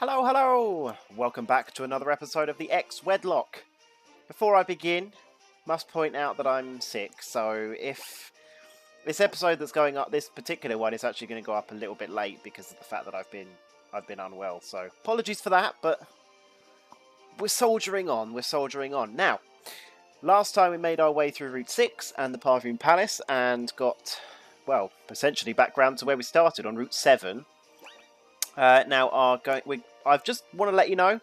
Hello, hello! Welcome back to another episode of the Wedlocke. Before I begin, must point out that I'm sick, so if this episode that's going up, this particular one, is actually going to go up a little bit late because of the fact that I've been unwell. So apologies for that, but we're soldiering on. Now, last time we made our way through Route 6 and the Parveen Palace and got, well, essentially back round to where we started on Route 7. I just want to let you know,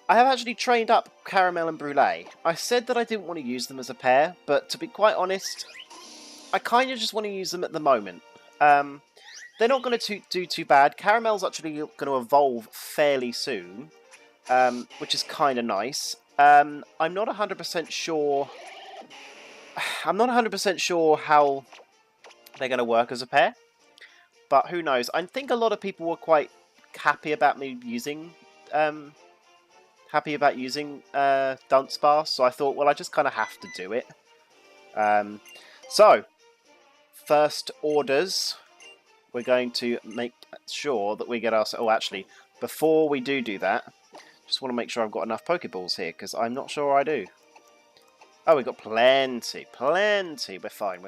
I have actually trained up Caramel and Brulee. I said that I didn't want to use them as a pair, but to be quite honest, I kind of just want to use them at the moment. They're not going to do too bad. Caramel's actually going to evolve fairly soon, which is kind of nice. I'm not 100% sure. I'm not 100% sure how they're going to work as a pair, but who knows? I think a lot of people were quite happy about me using Dunsparce, so I thought, well, I just kind of have to do it. So first orders, we're going to make sure that we get our... Oh, actually, before we do that, just want to make sure I've got enough Pokeballs here, because I'm not sure I do. Oh, we've got plenty. We're fine.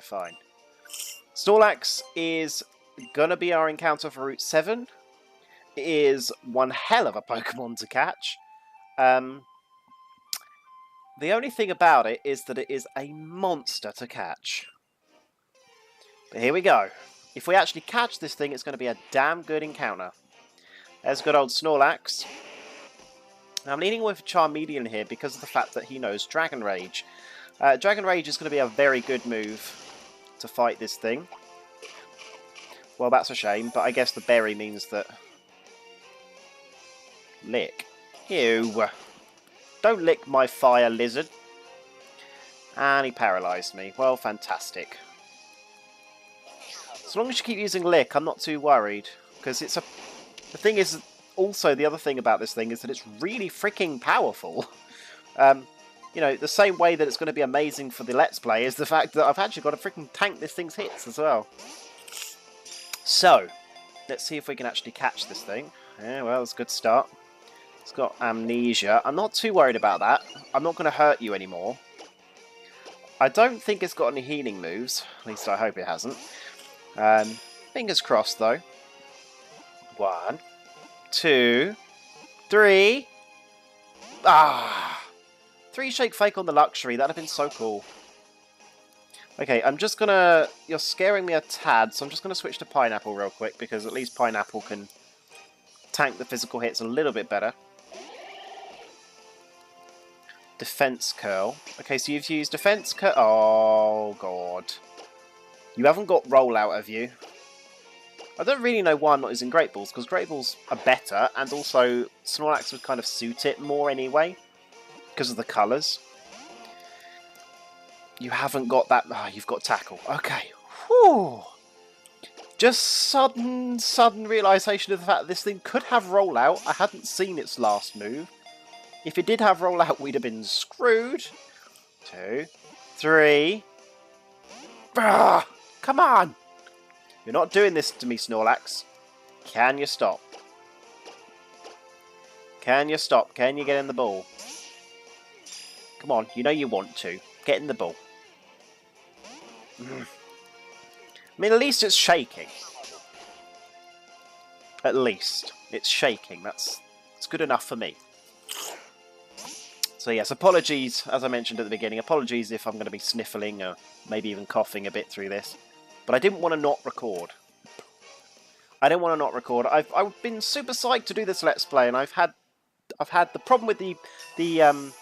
Snorlax is going to be our encounter for Route 7. It is one hell of a Pokemon to catch. The only thing about it is that it is a monster to catch. But here we go. If we actually catch this thing, it's going to be a damn good encounter. There's good old Snorlax. Now, I'm leaning with Charmeleon here because of the fact that he knows Dragon Rage. Dragon Rage is going to be a very good move to fight this thing. Well, that's a shame, but I guess the berry means that... Lick. Ew. Don't lick my fire lizard. And he paralysed me. Well, fantastic. As long as you keep using Lick, I'm not too worried. Because it's a... The thing is, also, the other thing about this thing is that it's really freaking powerful. You know, the same way that it's going to be amazing for the Let's Play is the fact that I've actually got to freaking tank this thing's hits as well. So, let's see if we can actually catch this thing. Yeah, well, it's a good start. It's got amnesia. I'm not too worried about that. I'm not going to hurt you anymore. I don't think it's got any healing moves. At least I hope it hasn't. Fingers crossed, though. 1, 2, 3. Ah! 3 Shake Fake on the Luxury. That'd have been so cool. Okay, I'm just going to... You're scaring me a tad, so I'm just going to switch to Pineapple real quick, because at least Pineapple can tank the physical hits a little bit better. Defense Curl. Okay, so you've used Defense Curl. Oh, God. You haven't got Rollout, have you? I don't really know why I'm not using Great Balls, because Great Balls are better, and also Snorlax would kind of suit it more anyway, because of the colours. You haven't got that... Ah, you've got Tackle. Okay. Whew. Just sudden realisation of the fact that this thing could have Rollout. I hadn't seen its last move. If it did have Rollout, we'd have been screwed. 2, 3. Ah, come on! You're not doing this to me, Snorlax. Can you stop? Can you stop? Can you get in the ball? Come on, you know you want to. Get in the ball. I mean, at least it's shaking. At least. It's shaking. That's good enough for me. So yes, apologies, as I mentioned at the beginning, apologies if I'm going to be sniffling or maybe even coughing a bit through this. But I didn't want to not record. I've been super psyched to do this Let's Play, and I've had the problem with the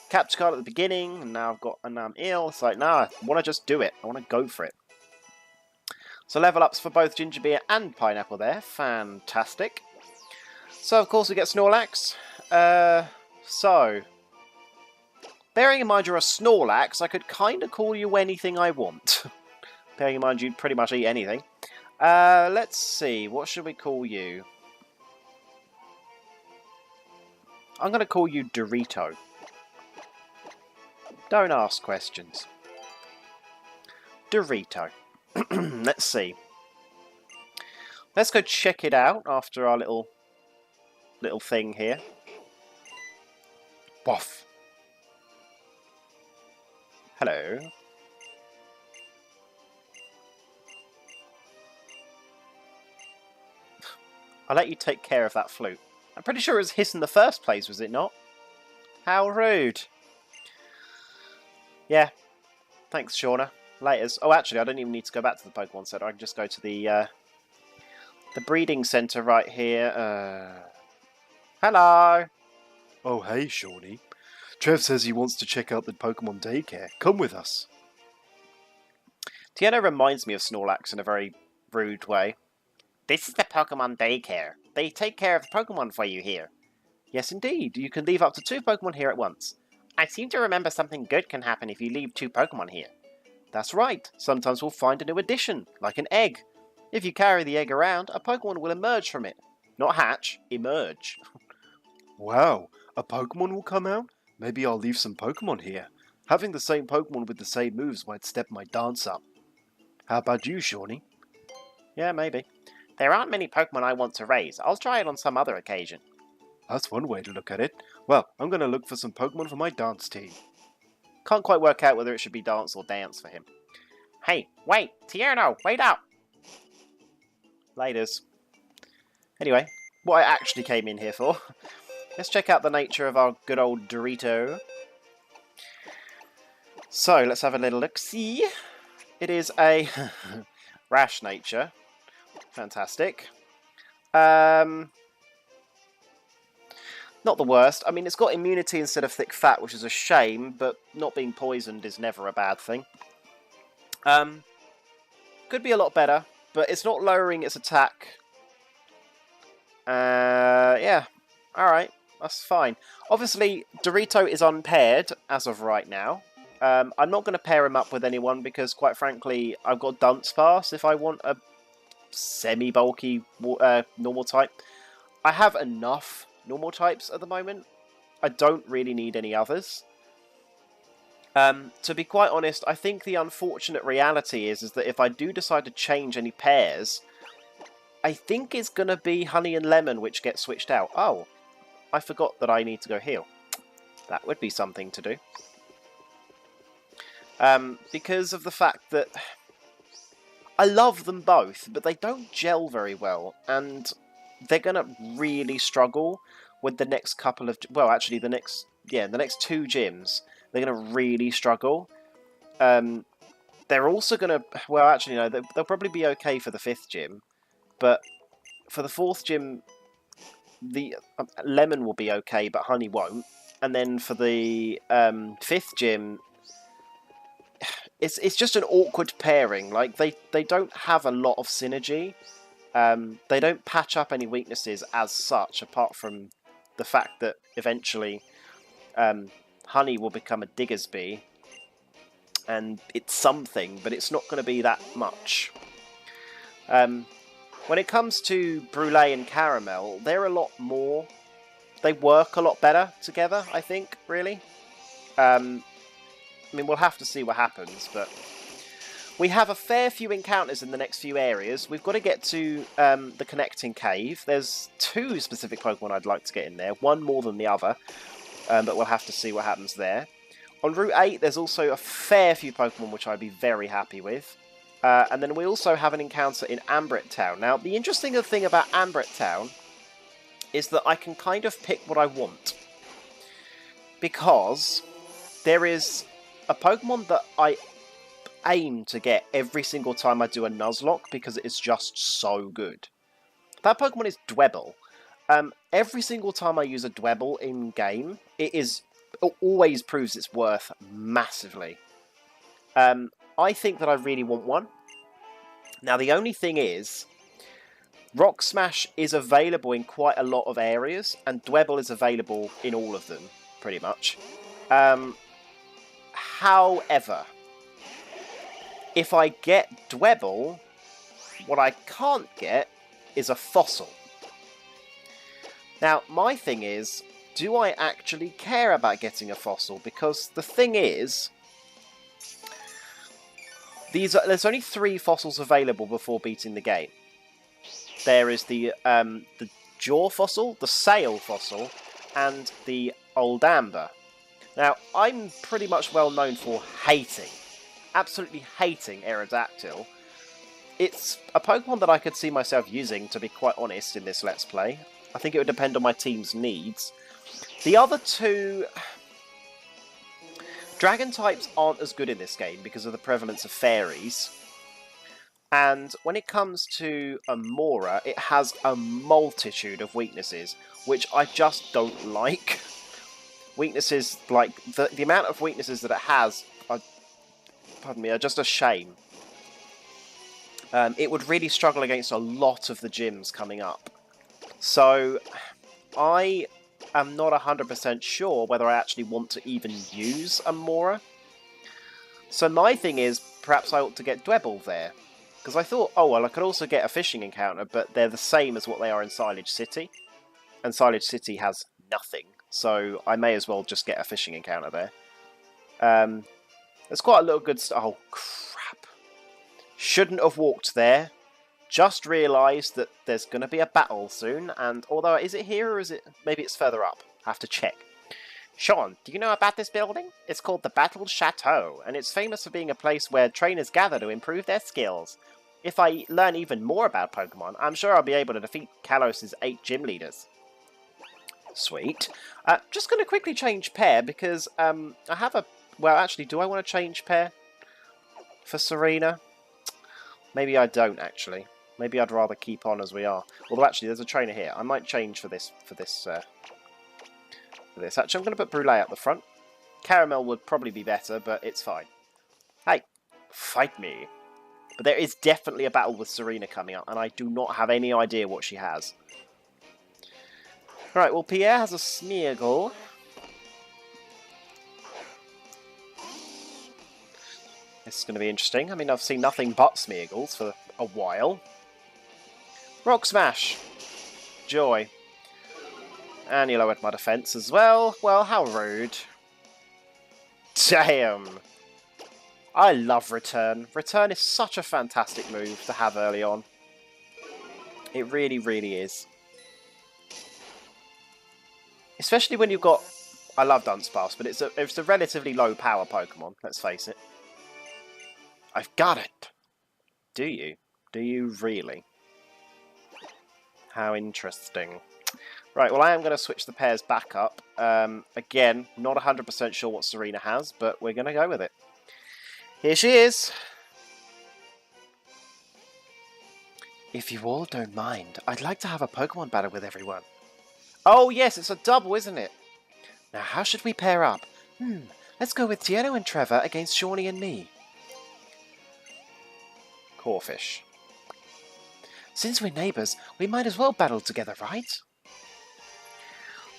capture card at the beginning, and now I'm ill. It's like, nah, I want to just do it. I want to go for it. So level ups for both Gingerbeer and Pineapple there. Fantastic. So, of course, we get Snorlax. So, bearing in mind you're a Snorlax, I could kind of call you anything I want. Bearing in mind you'd pretty much eat anything. Let's see. What should we call you? I'm going to call you Dorito. Don't ask questions. Dorito. Let's see. Let's go check it out after our little little thing here. Woof. Hello. I'll let you take care of that flute. I'm pretty sure it was his in the first place, was it not? How rude. Yeah. Thanks, Shauna. Laters. Oh, actually, I don't even need to go back to the Pokemon Center. I can just go to the breeding center right here. Hello. Oh, hey, Shawnee. Trev says he wants to check out the Pokemon daycare. Come with us. Tiana reminds me of Snorlax in a very rude way. This is the Pokemon daycare. They take care of the Pokemon for you here. Yes, indeed. You can leave up to 2 Pokemon here at once. I seem to remember something good can happen if you leave 2 Pokemon here. That's right. Sometimes we'll find a new addition, like an egg. If you carry the egg around, a Pokemon will emerge from it. Not hatch, emerge. Wow, a Pokemon will come out? Maybe I'll leave some Pokemon here. Having the same Pokemon with the same moves might step my dance up. How about you, Shawnee? Yeah, maybe. There aren't many Pokemon I want to raise. I'll try it on some other occasion. That's one way to look at it. Well, I'm going to look for some Pokemon for my dance team. Can't quite work out whether it should be dance or dance for him. Hey, wait! Tierno, wait up! Laters. Anyway, what I actually came in here for. Let's check out the nature of our good old Dorito. So, let's have a little look-see. It is a rash nature. Fantastic. Not the worst. I mean, it's got immunity instead of thick fat, which is a shame, but not being poisoned is never a bad thing. Could be a lot better, but it's not lowering its attack. Yeah. Alright, that's fine. Obviously, Dorito is unpaired as of right now. I'm not going to pair him up with anyone because, quite frankly, I've got Dunsparce if I want a semi-bulky normal type. I have enough normal types at the moment. I don't really need any others. To be quite honest, I think the unfortunate reality is that if I do decide to change any pairs, I think it's going to be Honey and Lemon which get switched out. Oh, I forgot that I need to go heal. That would be something to do. Because of the fact that I love them both, but they don't gel very well, and they're going to really struggle with the next couple of... Well, actually, the next 2 gyms, they're going to really struggle. They're also going to... Well, actually, no, they'll probably be okay for the 5th gym, but for the 4th gym, the Lemon will be okay, but Honey won't. And then for the 5th gym... It's just an awkward pairing. Like, they don't have a lot of synergy. They don't patch up any weaknesses as such, apart from the fact that eventually Honey will become a Diggersby. And it's something, but it's not going to be that much. When it comes to Brulee and Caramel, they're a lot more... They work a lot better together, I think, really. I mean, we'll have to see what happens, but we have a fair few encounters in the next few areas. We've got to get to the connecting cave. There's 2 specific Pokemon I'd like to get in there, one more than the other, but we'll have to see what happens there. On Route 8, there's also a fair few Pokemon which I'd be very happy with. And then we also have an encounter in Ambret Town. Now, the interesting thing about Ambret Town is that I can kind of pick what I want. Because there is a Pokemon that I aim to get every single time I do a Nuzlocke because it is just so good. That Pokemon is Dwebble. Every single time I use a Dwebble in-game, it always proves its worth massively. I think that I really want one. Now, the only thing is, Rock Smash is available in quite a lot of areas, and Dwebble is available in all of them, pretty much. However, if I get Dwebble, what I can't get is a fossil. Now, my thing is, do I actually care about getting a fossil? Because the thing is, there's only 3 fossils available before beating the game. There is the Jaw fossil, the Sail fossil, and the Old Amber. Now, I'm pretty much well known for absolutely hating Aerodactyl. It's a Pokemon that I could see myself using, to be quite honest, in this Let's Play. I think it would depend on my team's needs. The other two... Dragon types aren't as good in this game because of the prevalence of fairies. And when it comes to Amora, it has a multitude of weaknesses, which I just don't like. Weaknesses, like, the amount of weaknesses that it has, are just a shame. It would really struggle against a lot of the gyms coming up. So, I am not 100% sure whether I actually want to even use Amora. So my thing is, perhaps I ought to get Dwebble there. Because I thought, oh well, I could also get a fishing encounter, but they're the same as what they are in Silage City. And Silage City has nothing, so I may as well just get a fishing encounter there. There's quite a little good stuff. Oh, crap. Shouldn't have walked there. Just realised that there's going to be a battle soon, and although, is it here or is it... Maybe it's further up. I have to check. Sean, do you know about this building? It's called the Battle Chateau, and it's famous for being a place where trainers gather to improve their skills. If I learn even more about Pokemon, I'm sure I'll be able to defeat Kalos' 8 gym leaders. Sweet. Just going to quickly change pair, because I have a... Well, actually, do I want to change pair for Serena? Maybe I don't, actually. Maybe I'd rather keep on as we are. Although, actually, there's a trainer here. I might change for this. Actually, I'm going to put Brulé at the front. Caramel would probably be better, but it's fine. Hey, fight me. But there is definitely a battle with Serena coming up, and I do not have any idea what she has. Right, well, Pierre has a Smeargle. This is going to be interesting. I mean, I've seen nothing but Smeargles for a while. Rock Smash. Joy. And you lowered my defense as well. Well, how rude. Damn. I love Return. Return is such a fantastic move to have early on. It really, really is. Especially when you've got... I love Dunsparce, but it's a relatively low power Pokemon, let's face it. I've got it. Do you? Do you really? How interesting. Right, well, I am going to switch the pairs back up. Again, not 100% sure what Serena has, but we're going to go with it. Here she is. If you all don't mind, I'd like to have a Pokemon battle with everyone. Oh, yes, it's a double, isn't it? Now, how should we pair up? Let's go with Tieno and Trevor against Shawnee and me. Corfish. Since we're neighbours, we might as well battle together, right?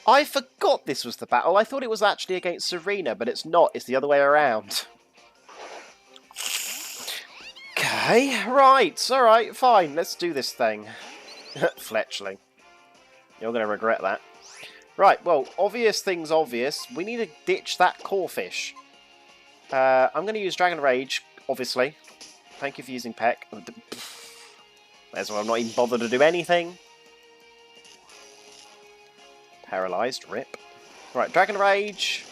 I forgot this was the battle. I thought it was actually against Serena, but it's not. It's the other way around. Okay, right. Alright, fine. Let's do this thing. Fletchling. You're going to regret that. Right, well, obvious thing's obvious. We need to ditch that Corfish. I'm going to use Dragon Rage, obviously. Thank you for using Peck. As well, I'm not even bothered to do anything. Paralysed, rip. Right, Dragon Rage.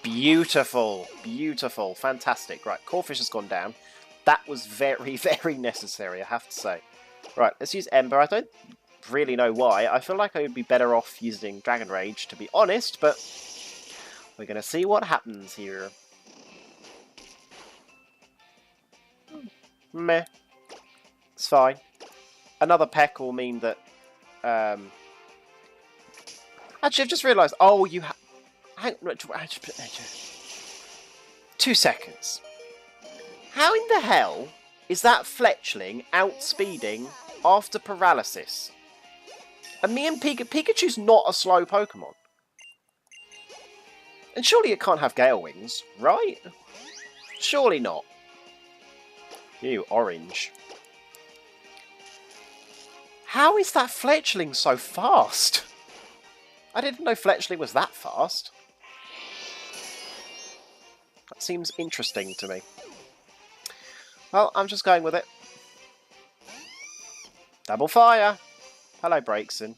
Beautiful, beautiful, fantastic. Right, Corfish has gone down. That was very, very necessary, I have to say. Right, let's use Ember. I don't really know why. I feel like I would be better off using Dragon Rage, to be honest, but we're going to see what happens here. Meh. It's fine. Another Peck will mean that... Actually, I've just realised... Oh, you have... 2 seconds. How in the hell is that Fletchling outspeeding after paralysis? And me and Pikachu's not a slow Pokemon. And surely it can't have Gale Wings, right? Surely not. You, orange. How is that Fletchling so fast? I didn't know Fletchling was that fast. That seems interesting to me. Well, I'm just going with it. Double fire. Hello, Breakson.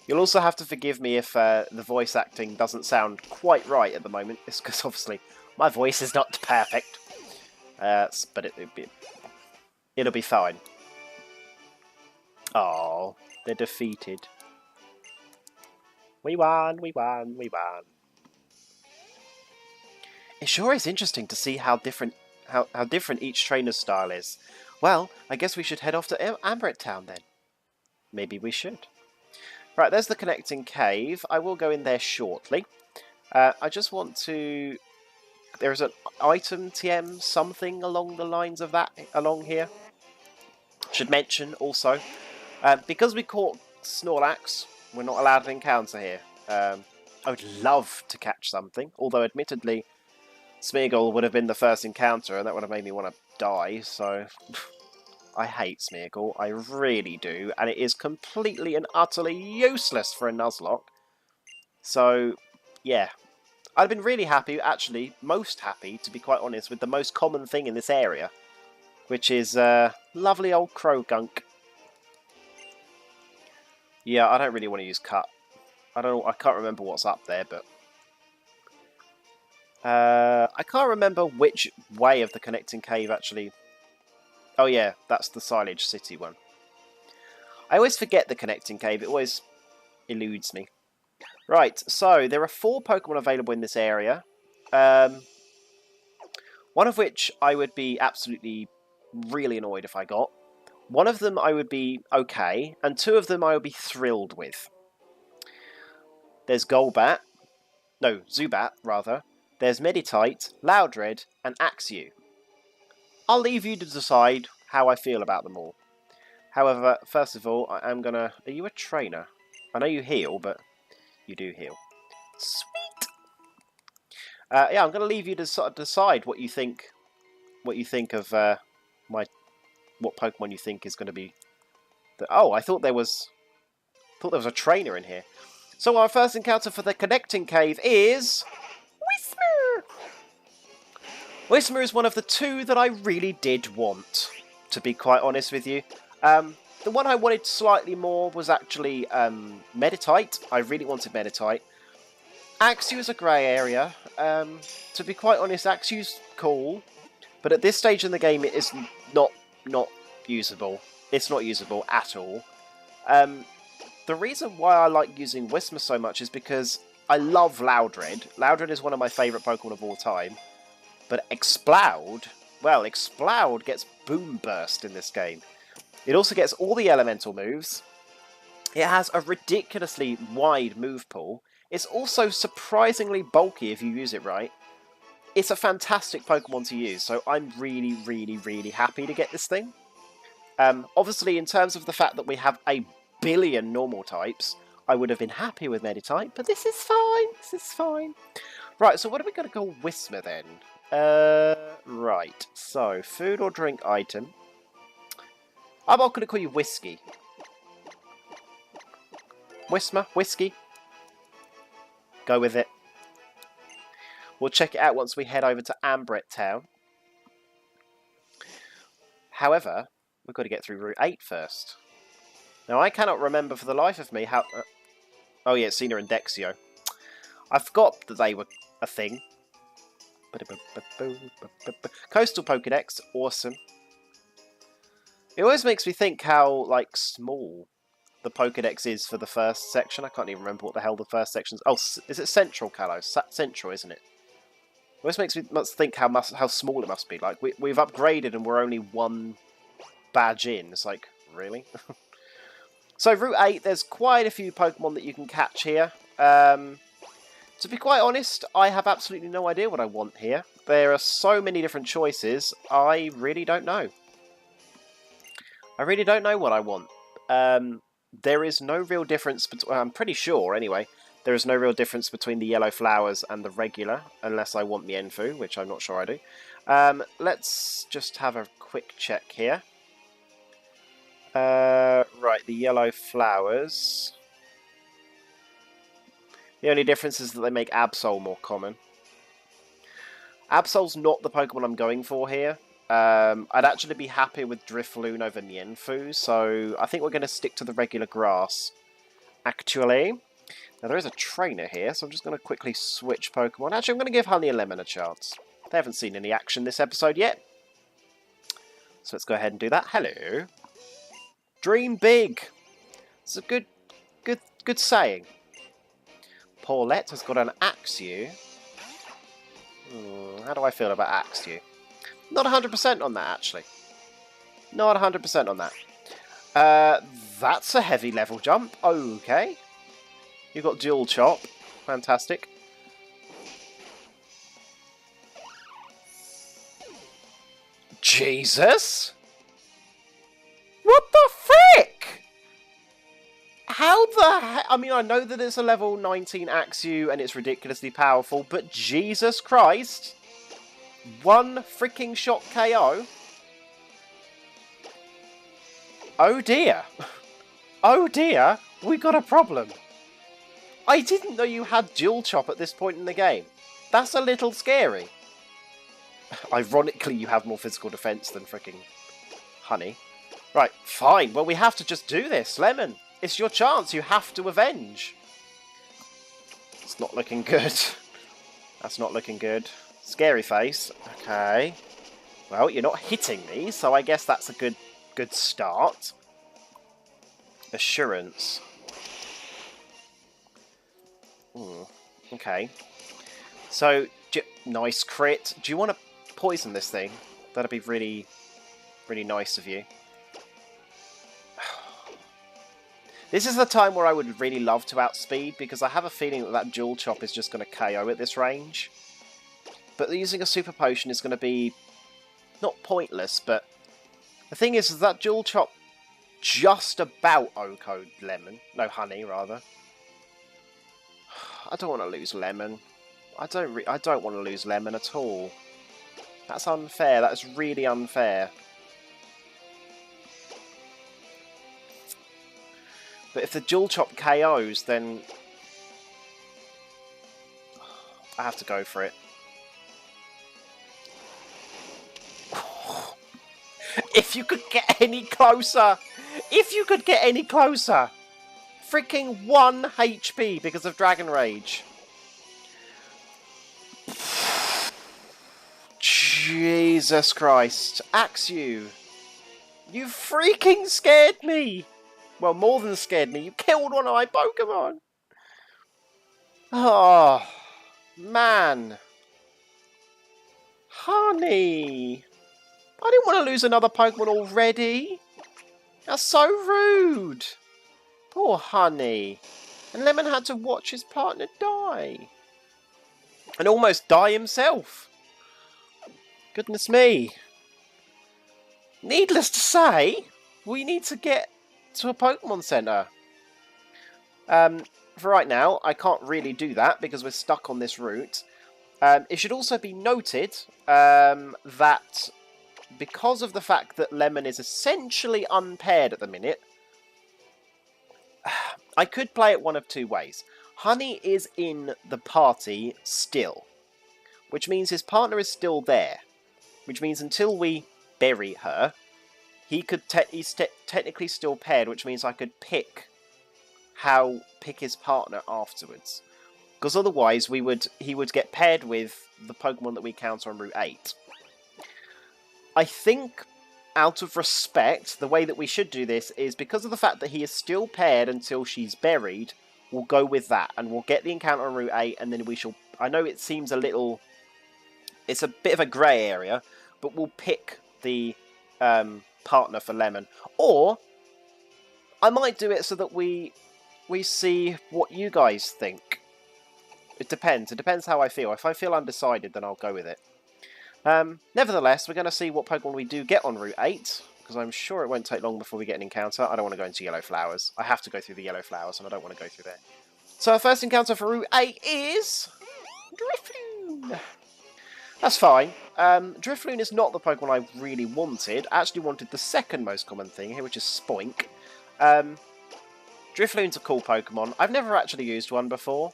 You'll also have to forgive me if the voice acting doesn't sound quite right at the moment. It's because obviously my voice is not perfect. But it'll be fine. Oh, they're defeated. We won, we won, we won. It sure is interesting to see how different each trainer's style is. Well, I guess we should head off to Ambret Town then. Maybe we should. Right, there's the connecting cave. I will go in there shortly. I just want to... There's an item TM, something along the lines of that along here. Should mention also, because we caught Snorlax, we're not allowed to encounter here. I would love to catch something, although admittedly, Smeargle would have been the first encounter, and that would have made me want to die, so... I hate Smeargle, I really do, and it is completely and utterly useless for a Nuzlocke. So, yeah. I'd been really happy, actually, most happy, to be quite honest, with the most common thing in this area, which is lovely old Krogunk. Yeah, I don't really want to use Cut. I can't remember what's up there, but... I can't remember which way of the connecting cave actually... Oh yeah, that's the Silage City one. I always forget the connecting cave, it always eludes me. Right, so there are 4 Pokemon available in this area. One of which I would be absolutely really annoyed if I got. One of them I would be okay, and 2 of them I would be thrilled with. There's Golbat. No, Zubat, rather. There's Meditite, Loudred, and Axew. I'll leave you to decide how I feel about them all. However, first of all, I am gonna... Are you a trainer? I know you heal, but you do heal. Sweet! Yeah, I'm gonna leave you to sort of decide what you think. What you think of what Pokemon you think is going to be. Oh, I thought there was a trainer in here. So our first encounter for the connecting cave is Whismur. Whismur is one of the 2 that I really did want, to be quite honest with you. The one I wanted slightly more was actually Meditite. I really wanted Meditite. Axew is a grey area. To be quite honest, Axew's cool, but at this stage in the game it is not usable. It's not usable at all. The reason why I like using Whismur so much is because I love Loudred. Loudred is one of my favourite Pokemon of all time. But Exploud, well, Exploud gets Boom Burst in this game. It also gets all the elemental moves. It has a ridiculously wide move pool. It's also surprisingly bulky if you use it right. It's a fantastic Pokemon to use, so I'm really, really, really happy to get this thing. Obviously, in terms of the fact that we have a billion normal types, I would have been happy with Meditite, but this is fine. This is fine. Right, so what are we going to call Whismur then? Right, so food or drink item. I'm not going to call you Whiskey. Whismur, Whiskey. Go with it. We'll check it out once we head over to Ambret Town. However, we've got to get through Route 8 first. Now, I cannot remember for the life of me how... oh yeah, Cena and Dexio. I forgot that they were a thing. Coastal Pokédex, awesome. It always makes me think how, like, small the Pokédex is for the first section. I can't even remember what the hell the first section is. Oh, is it Central Kalos? Central, isn't it? It always makes me think how small it must be. Like, we've upgraded and we're only 1 badge in. It's like, really? So, Route 8, there's quite a few Pokemon that you can catch here. To be quite honest, I have absolutely no idea what I want here. There are so many different choices, I really don't know. I really don't know what I want. There is no real difference between... I'm pretty sure, anyway. There is no real difference between the yellow flowers and the regular, unless I want Mienfoo, which I'm not sure I do. Let's just have a quick check here. Right, the yellow flowers. The only difference is that they make Absol more common. Absol's not the Pokemon I'm going for here. I'd actually be happier with Drifloon over Mienfoo, so I think we're going to stick to the regular grass, actually. Now, there is a trainer here, so I'm just going to quickly switch Pokemon. Actually, I'm going to give Honey and Lemon a chance. They haven't seen any action this episode yet. So let's go ahead and do that. Hello. Dream big. It's a good saying. Paulette has got an Axew. How do I feel about Axew? Not 100% on that, actually. Not 100% on that. That's a heavy level jump. Okay. You've got dual chop. Fantastic. Jesus! What the frick? How the heck? I mean, I know that it's a level 19 Axew and it's ridiculously powerful, but Jesus Christ! One freaking shot KO? Oh dear. Oh dear, we got a problem. I didn't know you had dual chop at this point in the game. That's a little scary. Ironically, you have more physical defense than freaking Honey. Right, fine. Well, we have to just do this. Lemon, it's your chance. You have to avenge. It's not looking good. That's not looking good. Scary face. Okay. Well, you're not hitting me, so I guess that's a good start. Assurance. Okay. So, nice crit. Do you want to poison this thing? That'd be really, really nice of you. This is the time where I would really love to outspeed, because I have a feeling that that dual chop is just going to KO at this range. But using a super potion is going to be not pointless, but the thing is that dual chop just about OHKO'd Lemon. No, Honey, rather. I don't want to lose Lemon. I don't want to lose Lemon at all. That's unfair. That's really unfair. But if the dual chop KOs, then I have to go for it. If you could get any closer! If you could get any closer! Freaking 1 HP because of Dragon Rage. Jesus Christ. Axew. You freaking scared me! Well, more than scared me. You killed one of my Pokemon! Oh, man. Honey. I didn't want to lose another Pokemon already. That's so rude. Poor Honey. And Lemon had to watch his partner die. And almost die himself. Goodness me. Needless to say, we need to get to a Pokemon Center. For right now, I can't really do that because we're stuck on this route. It should also be noted that because of the fact that Lemon is essentially unpaired at the minute, I could play it one of two ways. Honey is in the party still, which means his partner is still there, which means until we bury her, he's technically still paired, which means I could pick his partner afterwards. Because otherwise he would get paired with the Pokemon that we encounter on Route 8. I think, out of respect, the way that we should do this is, because of the fact that he is still paired until she's buried, we'll go with that, and we'll get the encounter on Route 8, and then we shall... I know it seems it's a bit of a grey area, but we'll pick the partner for Lemon. Or, I might do it so that we see what you guys think. It depends. It depends how I feel. If I feel undecided, then I'll go with it. Nevertheless, we're going to see what Pokemon we do get on Route 8, because I'm sure it won't take long before we get an encounter. I don't want to go into Yellow Flowers. I have to go through the Yellow Flowers, and I don't want to go through there. So our first encounter for Route 8 is... Drifloon! That's fine. Drifloon is not the Pokemon I really wanted. I actually wanted the second most common thing here, which is Spoink. Drifloon's a cool Pokemon. I've never actually used one before.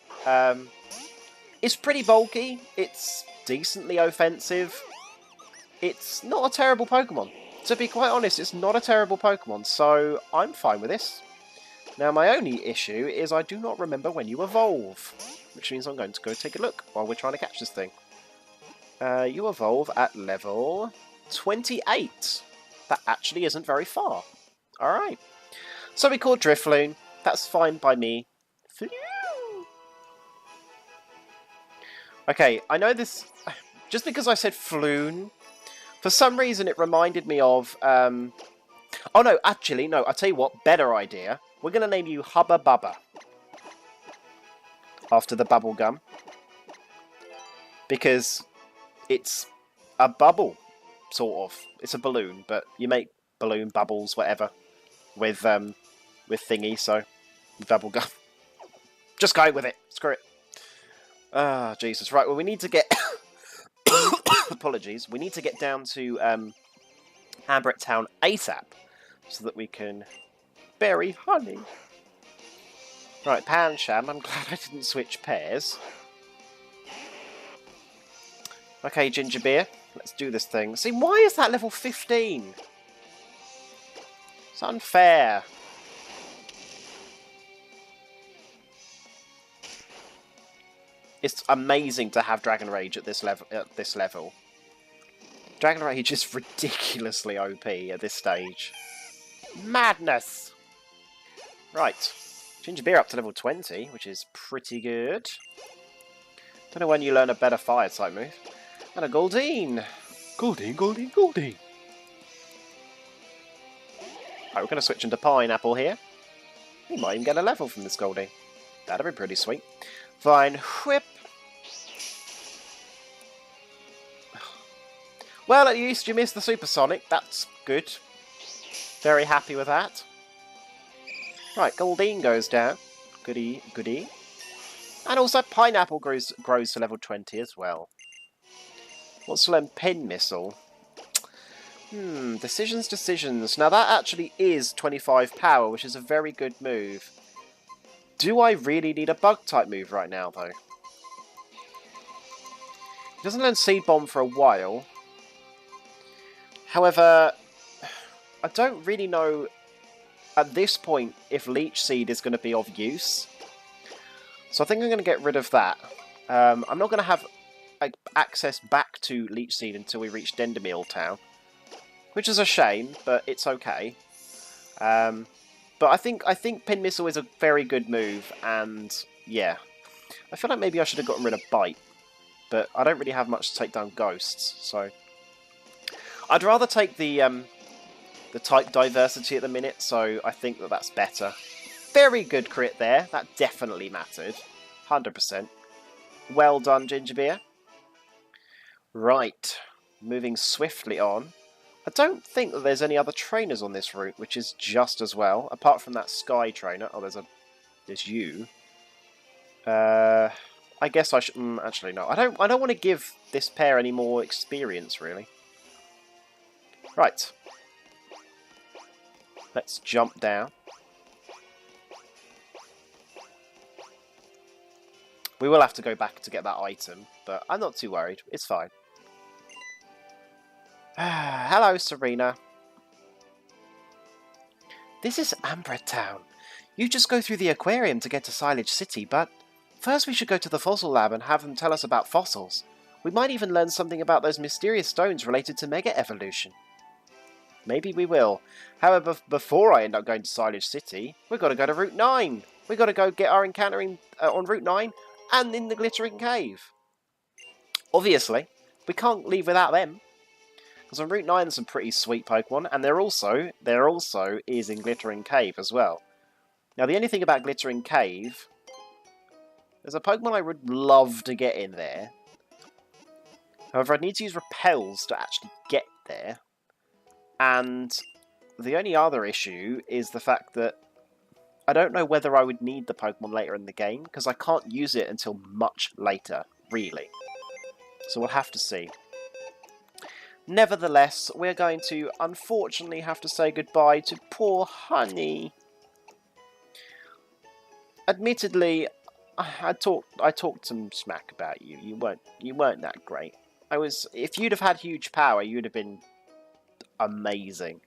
It's pretty bulky. It's decently offensive. it's not a terrible Pokemon. To be quite honest, it's not a terrible Pokemon, so I'm fine with this. Now, my only issue is I do not remember when you evolve, which means I'm going to go take a look while we're trying to catch this thing. You evolve at level 28. That actually isn't very far. Alright. So we call Drifloon. That's fine by me. Okay, I know this... Just because I said Floon, for some reason it reminded me of... Oh no, actually, no, I'll tell you what, better idea. We're going to name you Hubba Bubba. After the bubble gum. Because it's a bubble, sort of. It's a balloon, but you make balloon bubbles, whatever, with thingy, so bubble gum. Just go with it. Screw it. Ah, Jesus. Right, well, we need to get... Apologies. We need to get down to Ambret Town ASAP, so that we can bury honey. Right, Pancham, I'm glad I didn't switch pairs. Okay, Ginger Beer, let's do this thing. See, why is that level 15? It's unfair. It's amazing to have Dragon Rage at this level. Dragon Rage is ridiculously OP at this stage. Madness! Right. Ginger Beer up to level 20, which is pretty good. Don't know when you learn a better fire type move. And a Goldeen! Goldeen, Goldeen, Goldeen. Right, we're going to switch into Pineapple here. We might even get a level from this Goldeen. That'd be pretty sweet. Fine. Whip! Well, at least you missed the Supersonic. That's good. Very happy with that. Right, Goldeen goes down. Goody, goody. And also Pineapple grows to level 20 as well. Wants to learn Pin Missile. Decisions. Now that actually is 25 power, which is a very good move. Do I really need a Bug-type move right now, though? He doesn't learn Seed Bomb for a while. However, I don't really know at this point if Leech Seed is going to be of use. So I think I'm going to get rid of that. I'm not going to have access back to Leech Seed until we reach Dendermeal Town. Which is a shame, but it's okay. But I think Pin Missile is a very good move, and yeah. I feel like maybe I should have gotten rid of Bite. But I don't really have much to take down Ghosts, so... I'd rather take the type diversity at the minute, so I think that that's better. Very good crit there. That definitely mattered. 100%. Well done, Ginger Beer. Right. Moving swiftly on. I don't think that there's any other trainers on this route, which is just as well. Apart from that Sky trainer. Oh, there's you. I guess I should... actually, no. I don't want to give this pair any more experience, really. Right. Let's jump down. We will have to go back to get that item, but I'm not too worried. It's fine. Hello, Serena. This is Ambret Town. You just go through the aquarium to get to Silage City, but first we should go to the fossil lab and have them tell us about fossils. We might even learn something about those mysterious stones related to Mega Evolution. Maybe we will. However, before I end up going to Silage City, we've got to go to Route 9. We've got to go get our encountering on Route 9 and in the Glittering Cave. Obviously, we can't leave without them. Because on Route 9 there's some pretty sweet Pokemon, and there also is in Glittering Cave as well. Now the only thing about Glittering Cave, there's a Pokemon I would love to get in there. However, I'd need to use Repels to actually get there. And the only other issue is the fact that I don't know whether I would need the Pokemon later in the game, because I can't use it until much later, really. So we'll have to see. Nevertheless, we're going to unfortunately have to say goodbye to poor Honey. Admittedly, I talked some smack about you. You weren't that great. If you'd have had huge power, you'd have been amazing.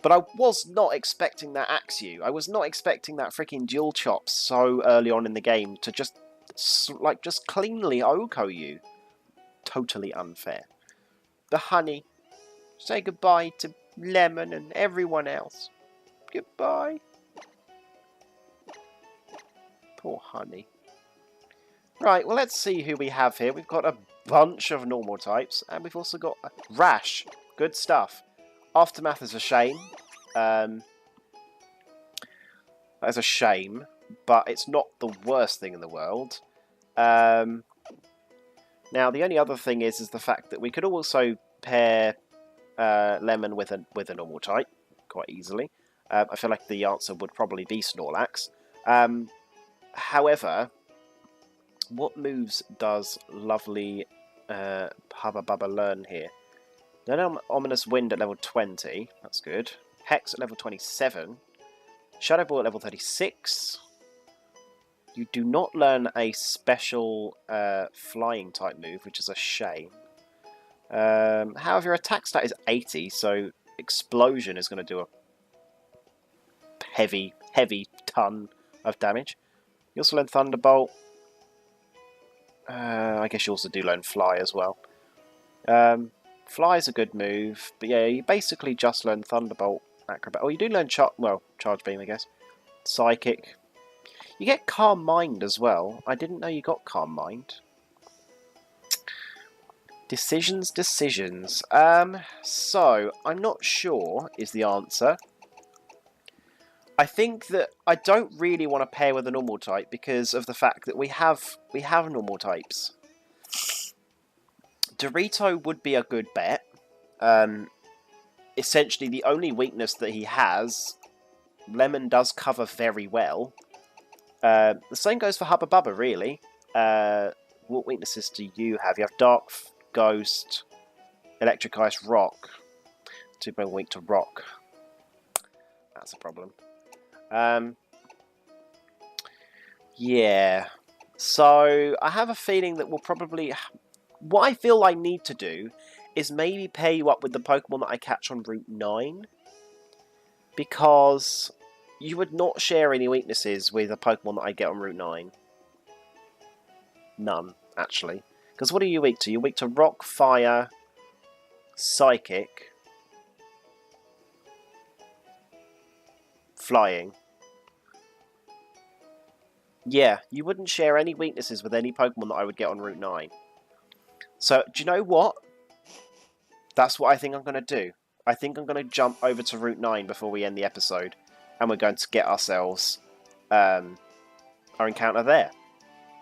But I was not expecting that Axew. I was not expecting that freaking dual chop so early on in the game to just cleanly Oko you. Totally unfair. The honey. Say goodbye to Lemon and everyone else. Goodbye. Poor honey. Right, well, let's see who we have here. We've got a bunch of normal types, and we've also got Rash. Good stuff. Aftermath is a shame. That is a shame, but it's not the worst thing in the world. Now, the only other thing is the fact that we could also pair Lemon with a normal type quite easily. I feel like the answer would probably be Snorlax. However, what moves does lovely Hubba Bubba learn here? Learn Ominous Wind at level 20. That's good. Hex at level 27. Shadow Ball at level 36. You do not learn a special flying type move, which is a shame. However, your attack stat is 80, so Explosion is going to do a heavy ton of damage. You also learn Thunderbolt. I guess you also do learn Fly as well. Fly is a good move, but yeah, you basically just learn Thunderbolt, Acrobat. Oh, you do learn Charge Beam, I guess. Psychic. You get Calm Mind as well. I didn't know you got Calm Mind. Decisions. So, I'm not sure is the answer. I think that I don't really want to pair with a normal type because of the fact that we have normal types. Dorito would be a good bet. Essentially, the only weakness that he has, Lemon does cover very well. The same goes for Hubba Bubba, really. What weaknesses do you have? You have Dark Ghost, Electric Ice, Rock. Too bad weak to Rock. That's a problem. Yeah. So, I have a feeling that we'll probably... What I feel I need to do is maybe pair you up with the Pokemon that I catch on Route 9. Because you would not share any weaknesses with a Pokemon that I get on Route 9. None, actually. Because what are you weak to? You're weak to Rock, Fire, Psychic, Flying. Yeah, you wouldn't share any weaknesses with any Pokemon that I would get on Route 9. So, do you know what? That's what I think I'm going to do. I think I'm going to jump over to Route 9 before we end the episode. And we're going to get ourselves our encounter there.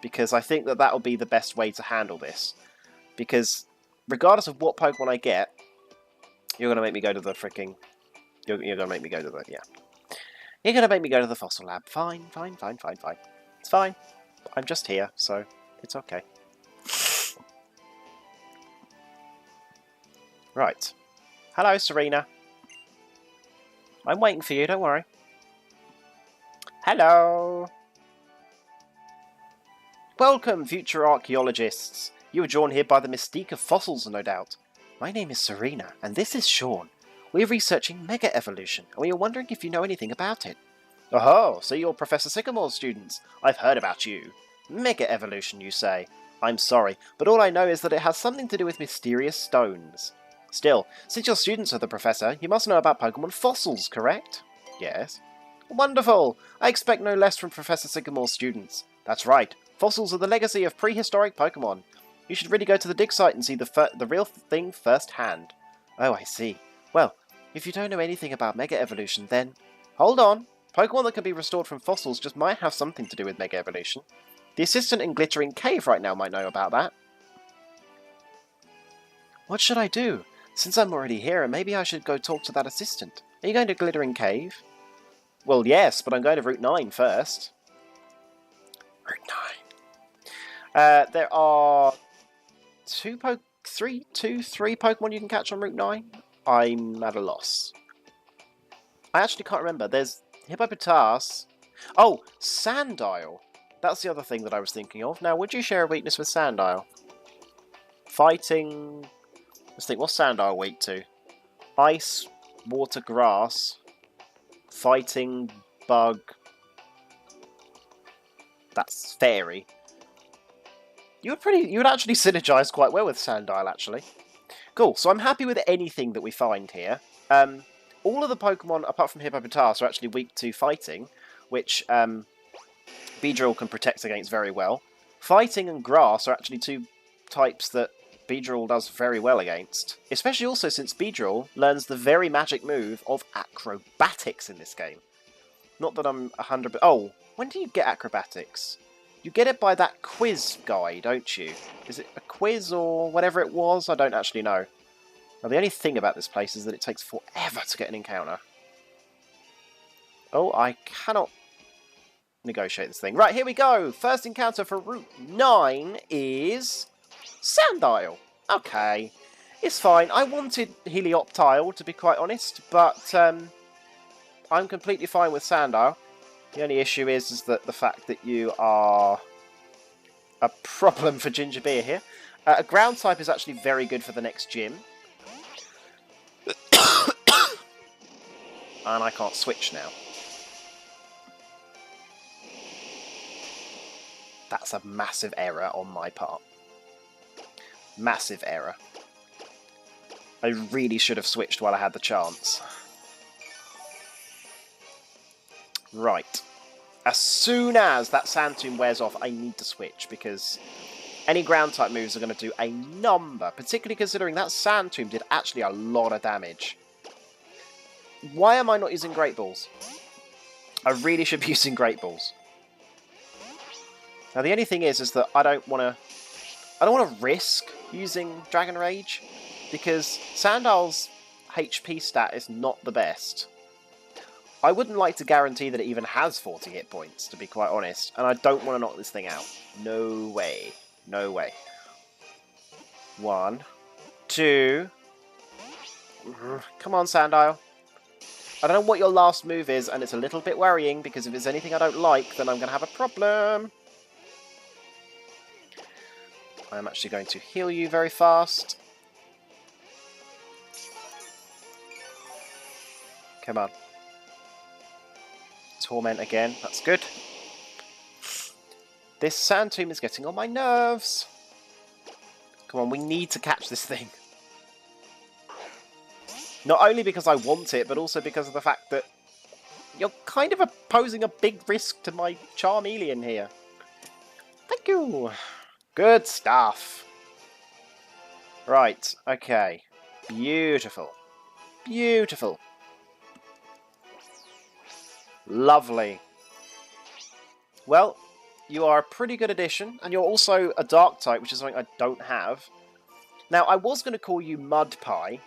Because I think that will be the best way to handle this. Because regardless of what Pokemon I get, you're going to make me go to the freaking... You're going to make me go to the... Yeah. You're going to make me go to the Fossil Lab. Fine. It's fine. I'm just here, so it's okay. Right. Hello, Serena. I'm waiting for you, don't worry. Hello. Welcome, future archaeologists. You were drawn here by the mystique of fossils, no doubt. My name is Serena, and this is Sean. We're researching Mega Evolution, and we are wondering if you know anything about it. Oh, so you're Professor Sycamore's students. I've heard about you. Mega Evolution, you say? I'm sorry, but all I know is that it has something to do with mysterious stones. Still, since you're students of the Professor, you must know about Pokémon fossils, correct? Yes. Wonderful! I expect no less from Professor Sycamore's students. That's right, fossils are the legacy of prehistoric Pokémon. You should really go to the dig site and see the real thing firsthand. Oh, I see. Well, if you don't know anything about Mega Evolution, then... Hold on! Pokemon that can be restored from fossils just might have something to do with Mega Evolution. The assistant in Glittering Cave right now might know about that. What should I do? Since I'm already here, maybe I should go talk to that assistant. Are you going to Glittering Cave? Well, yes, but I'm going to Route 9 first. Route 9. There are three Pokemon you can catch on Route 9. I'm at a loss. I actually can't remember. There's Hippopotas. Oh, Sandile. That's the other thing that I was thinking of. Now, would you share a weakness with Sandile? Fighting... Let's think, what's Sandile weak to? Ice, water, grass, fighting, bug... That's fairy. You would actually synergize quite well with Sandile, actually. Cool, so I'm happy with anything that we find here. All of the Pokemon, apart from Hippopotas, are actually weak to fighting, which Beedrill can protect against very well. Fighting and grass are actually two types that Beedrill does very well against. Especially also since Beedrill learns the very magic move of acrobatics in this game. Not that I'm 100%... Oh, when do you get acrobatics? You get it by that quiz guy, don't you? Is it a quiz or whatever it was? I don't actually know. Now, the only thing about this place is that it takes forever to get an encounter. Oh, I cannot negotiate this thing. Right, here we go. First encounter for Route 9 is... Sandile. Okay. It's fine. I wanted Helioptile, to be quite honest, but I'm completely fine with Sandile. The only issue is that the fact that you are a problem for Ginger Beer here. A ground type is actually very good for the next gym. And I can't switch now. That's a massive error on my part. Massive error. I really should have switched while I had the chance. Right. As soon as that Sand Tomb wears off, I need to switch, because any ground type moves are going to do a number, particularly considering that Sand Tomb did actually a lot of damage. Why am I not using Great Balls? I really should be using Great Balls. Now the only thing is that I don't want to risk using Dragon Rage, because Sandile's HP stat is not the best. I wouldn't like to guarantee that it even has 40 hit points, to be quite honest, and I don't want to knock this thing out. No way. No way. 1, 2... Come on, Sandile. I don't know what your last move is, and it's a little bit worrying, because if it's anything I don't like, then I'm going to have a problem. I'm actually going to heal you very fast. Come on. Torment again. That's good. This Sand Tomb is getting on my nerves. Come on, we need to catch this thing. Not only because I want it, but also because of the fact that you're kind of posing a big risk to my Charmeleon here. Thank you. Good stuff. Right, okay. Beautiful. Beautiful. Lovely. Well, you are a pretty good addition, and you're also a dark type, which is something I don't have. Now, I was going to call you Mud Pie,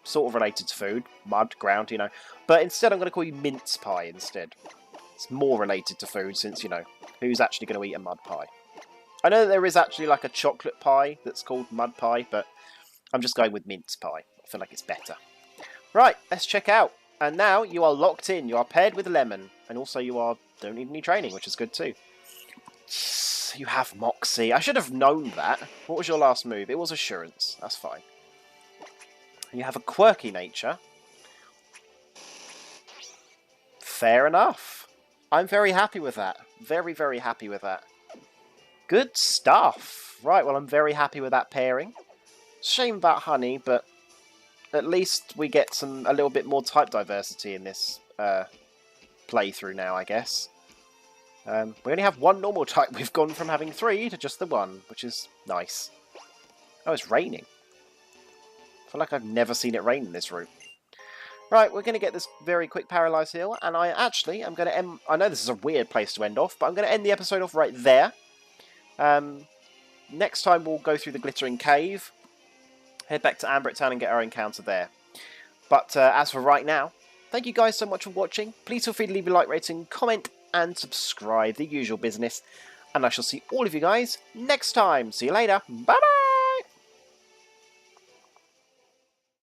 sort of related to food, mud, ground, you know, but instead I'm going to call you Mince Pie instead. It's more related to food, since, you know, who's actually going to eat a mud pie? I know that there is actually like a chocolate pie that's called Mud Pie, but I'm just going with Mince Pie. I feel like it's better. Right, let's check out. And now you are locked in. You are paired with Lemon. And also you don't need any training, which is good too. You have Moxie. I should have known that. What was your last move? It was Assurance. That's fine. You have a quirky nature. Fair enough. I'm very happy with that. Very, very happy with that. Good stuff. Right, well, I'm very happy with that pairing. Shame about Honey, but at least we get a little bit more type diversity in this playthrough now, I guess. We only have one normal type. We've gone from having 3 to just the 1, which is nice. Oh, it's raining. I feel like I've never seen it rain in this route. Right, we're going to get this very quick Paralyze Heal, and I actually am going to end... I know this is a weird place to end off, but I'm going to end the episode off right there. Next time we'll go through the Glittering Cave, head back to Ambrit Town and get our encounter there. But as for right now, thank you guys so much for watching. Please feel free to leave a like rating, comment, and subscribe, the usual business. And I shall see all of you guys next time. See you later. Bye-bye!